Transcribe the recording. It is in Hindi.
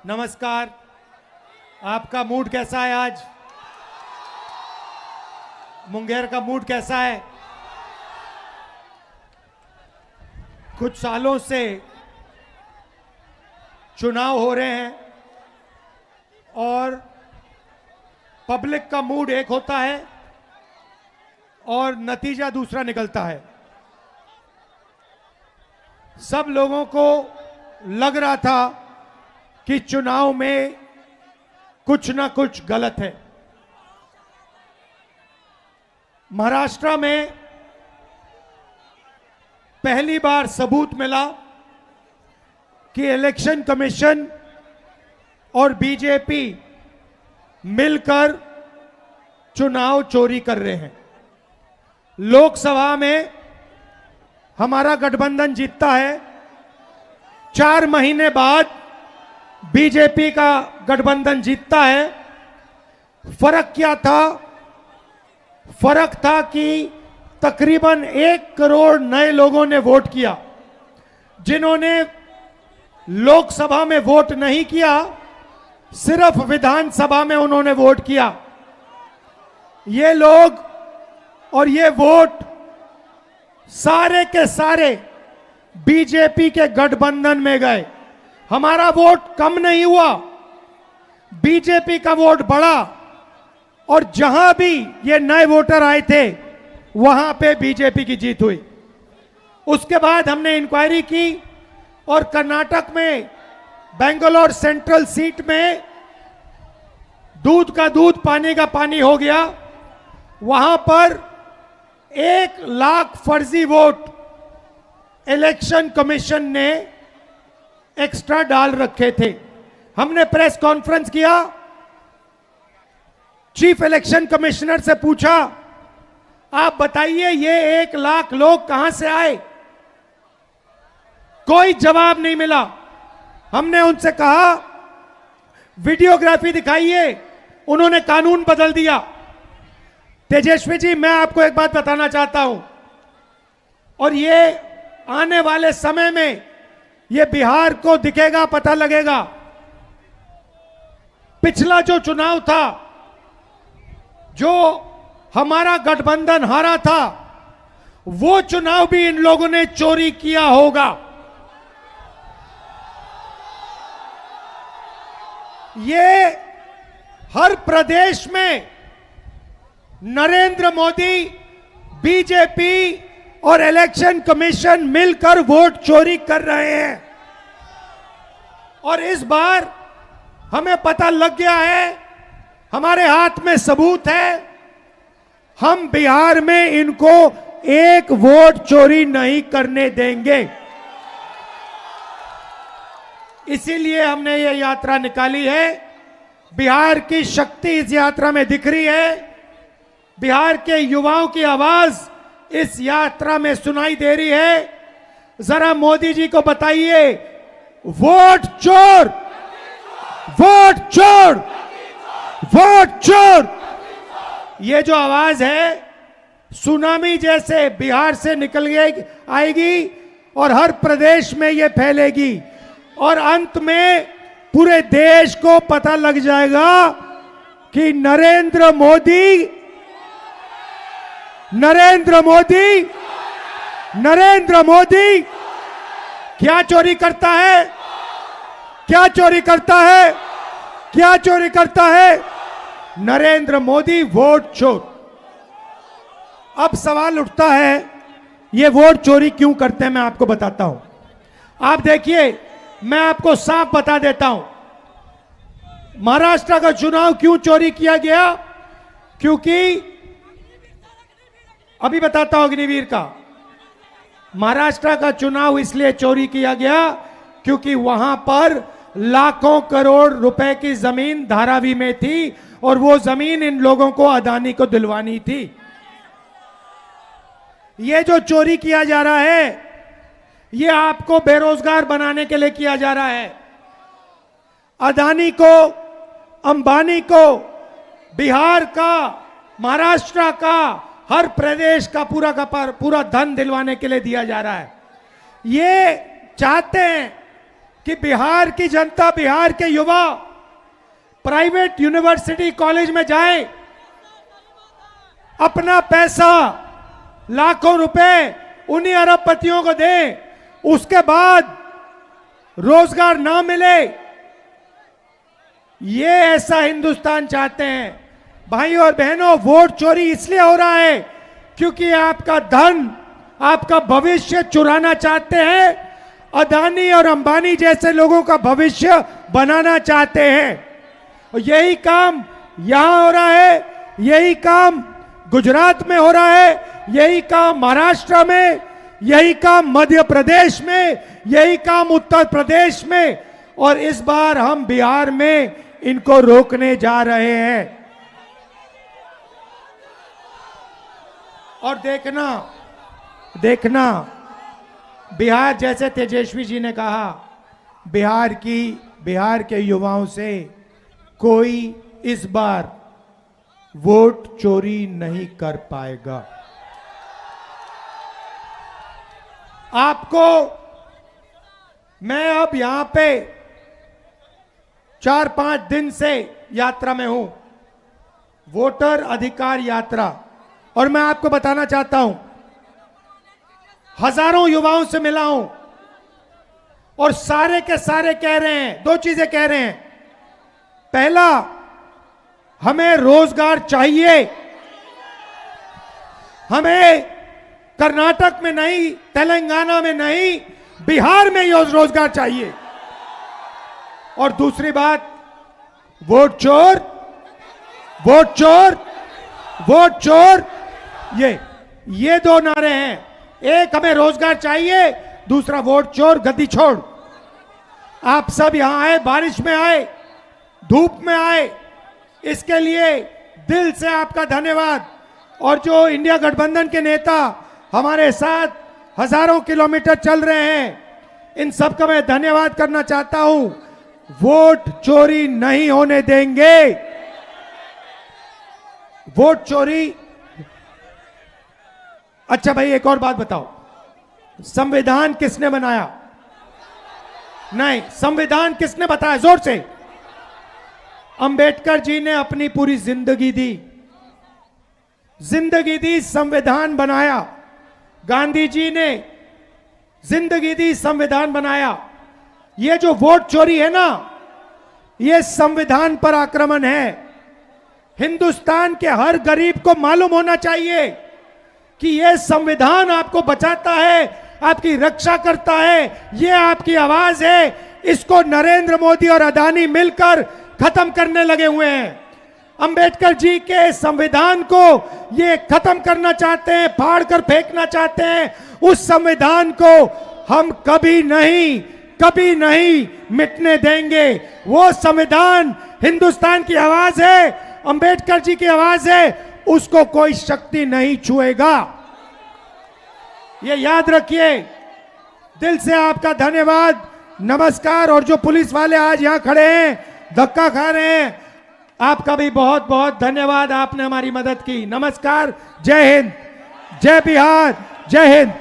नमस्कार। आपका मूड कैसा है आज? मुंगेर का मूड कैसा है? कुछ सालों से चुनाव हो रहे हैं और पब्लिक का मूड एक होता है और नतीजा दूसरा निकलता है। सब लोगों को लग रहा था कि चुनाव में कुछ ना कुछ गलत है। महाराष्ट्र में पहली बार सबूत मिला कि इलेक्शन कमीशन और बीजेपी मिलकर चुनाव चोरी कर रहे हैं। लोकसभा में हमारा गठबंधन जीतता है, 4 महीने बाद बीजेपी का गठबंधन जीतता है। फर्क क्या था? फर्क था कि तकरीबन 1 करोड़ नए लोगों ने वोट किया। जिन्होंने लोकसभा में वोट नहीं किया, सिर्फ विधानसभा में उन्होंने वोट किया। ये लोग और ये वोट सारे के सारे बीजेपी के गठबंधन में गए। हमारा वोट कम नहीं हुआ, बीजेपी का वोट बढ़ा और जहां भी ये नए वोटर आए थे वहां पे बीजेपी की जीत हुई। उसके बाद हमने इंक्वायरी की और कर्नाटक में बेंगलोर सेंट्रल सीट में दूध का दूध पानी का पानी हो गया। वहां पर 1 लाख फर्जी वोट इलेक्शन कमीशन ने एक्स्ट्रा डाल रखे थे। हमने प्रेस कॉन्फ्रेंस किया, चीफ इलेक्शन कमिश्नर से पूछा, आप बताइए ये 1 लाख लोग कहां से आए? कोई जवाब नहीं मिला। हमने उनसे कहा वीडियोग्राफी दिखाइए, उन्होंने कानून बदल दिया। तेजस्वी जी, मैं आपको एक बात बताना चाहता हूं और ये आने वाले समय में ये बिहार को दिखेगा, पता लगेगा। पिछला जो चुनाव था, जो हमारा गठबंधन हारा था, वो चुनाव भी इन लोगों ने चोरी किया होगा। ये हर प्रदेश में नरेंद्र मोदी, बीजेपी और इलेक्शन कमीशन मिलकर वोट चोरी कर रहे हैं और इस बार हमें पता लग गया है, हमारे हाथ में सबूत है। हम बिहार में इनको 1 वोट चोरी नहीं करने देंगे। इसीलिए हमने ये यात्रा निकाली है। बिहार की शक्ति इस यात्रा में दिख रही है। बिहार के युवाओं की आवाज इस यात्रा में सुनाई दे रही है। जरा मोदी जी को बताइए, वोट चोर, वोट चोर, वोट चोर। ये जो आवाज है सुनामी जैसे बिहार से निकल आएगी और हर प्रदेश में ये फैलेगी और अंत में पूरे देश को पता लग जाएगा कि नरेंद्र मोदी क्या चोरी करता है, क्या चोरी करता है, क्या चोरी करता है? नरेंद्र मोदी वोट चोर। अब सवाल उठता है, ये वोट चोरी क्यों करते हैं? मैं आपको बताता हूं। आप देखिए, मैं आपको साफ बता देता हूं, महाराष्ट्र का चुनाव क्यों चोरी किया गया। क्योंकि अभी बताता हूं अग्निवीर का। महाराष्ट्र का चुनाव इसलिए चोरी किया गया क्योंकि वहां पर लाखों करोड़ रुपए की जमीन धारावी में थी और वो जमीन इन लोगों को अदानी को दिलवानी थी। ये जो चोरी किया जा रहा है, ये आपको बेरोजगार बनाने के लिए किया जा रहा है। अदानी को, अंबानी को बिहार का, महाराष्ट्र का, हर प्रदेश का पूरा धन दिलवाने के लिए दिया जा रहा है। ये चाहते हैं कि बिहार की जनता, बिहार के युवा प्राइवेट यूनिवर्सिटी कॉलेज में जाए, अपना पैसा लाखों रुपए उन्हीं अरबपतियों को दें, उसके बाद रोजगार ना मिले। ये ऐसा हिंदुस्तान चाहते हैं। भाइयों और बहनों, वोट चोरी इसलिए हो रहा है क्योंकि आपका धन, आपका भविष्य चुराना चाहते हैं। अदानी और अंबानी जैसे लोगों का भविष्य बनाना चाहते हैं। और यही काम यहां हो रहा है, यही काम गुजरात में हो रहा है, यही काम महाराष्ट्र में, यही काम मध्य प्रदेश में, यही काम उत्तर प्रदेश में, और इस बार हम बिहार में इनको रोकने जा रहे हैं। और देखना बिहार, जैसे तेजस्वी जी ने कहा, बिहार के युवाओं से कोई इस बार वोट चोरी नहीं कर पाएगा। आपको मैं अब यहां पे 4-5 दिन से यात्रा में हूं, वोटर अधिकार यात्रा, और मैं आपको बताना चाहता हूं, हजारों युवाओं से मिला हूं और सारे के सारे कह रहे हैं, 2 चीजें कह रहे हैं। पहला, हमें रोजगार चाहिए, हमें कर्नाटक में नहीं, तेलंगाना में नहीं, बिहार में रोजगार चाहिए। और दूसरी बात, वोट चोर, वोट चोर, वोट चोर, ये 2 नारे हैं। एक, हमें रोजगार चाहिए, दूसरा, वोट चोर गद्दी छोड़। आप सब यहां आए, बारिश में आए, धूप में आए, इसके लिए दिल से आपका धन्यवाद। और जो इंडिया गठबंधन के नेता हमारे साथ हजारों किलोमीटर चल रहे हैं, इन सब का मैं धन्यवाद करना चाहता हूं। वोट चोरी नहीं होने देंगे। वोट चोरी। अच्छा भाई, एक और बात बताओ, संविधान किसने बनाया? नहीं, संविधान किसने बताया? जोर से। अंबेडकर जी ने अपनी पूरी जिंदगी दी, संविधान बनाया। गांधी जी ने जिंदगी दी, संविधान बनाया। ये जो वोट चोरी है ना, ये संविधान पर आक्रमण है। हिंदुस्तान के हर गरीब को मालूम होना चाहिए कि यह संविधान आपको बचाता है, आपकी रक्षा करता है, यह आपकी आवाज है। इसको नरेंद्र मोदी और अदानी मिलकर खत्म करने लगे हुए हैं। अंबेडकर जी के संविधान को ये खत्म करना चाहते हैं, फाड़ कर फेंकना चाहते हैं। उस संविधान को हम कभी नहीं मिटने देंगे। वो संविधान हिंदुस्तान की आवाज है, अंबेडकर जी की आवाज है, उसको कोई शक्ति नहीं छुएगा। ये याद रखिए। दिल से आपका धन्यवाद, नमस्कार। और जो पुलिस वाले आज यहां खड़े हैं, धक्का खा रहे हैं, आपका भी बहुत बहुत धन्यवाद, आपने हमारी मदद की। नमस्कार, जय हिंद, जय बिहार, जय हिंद।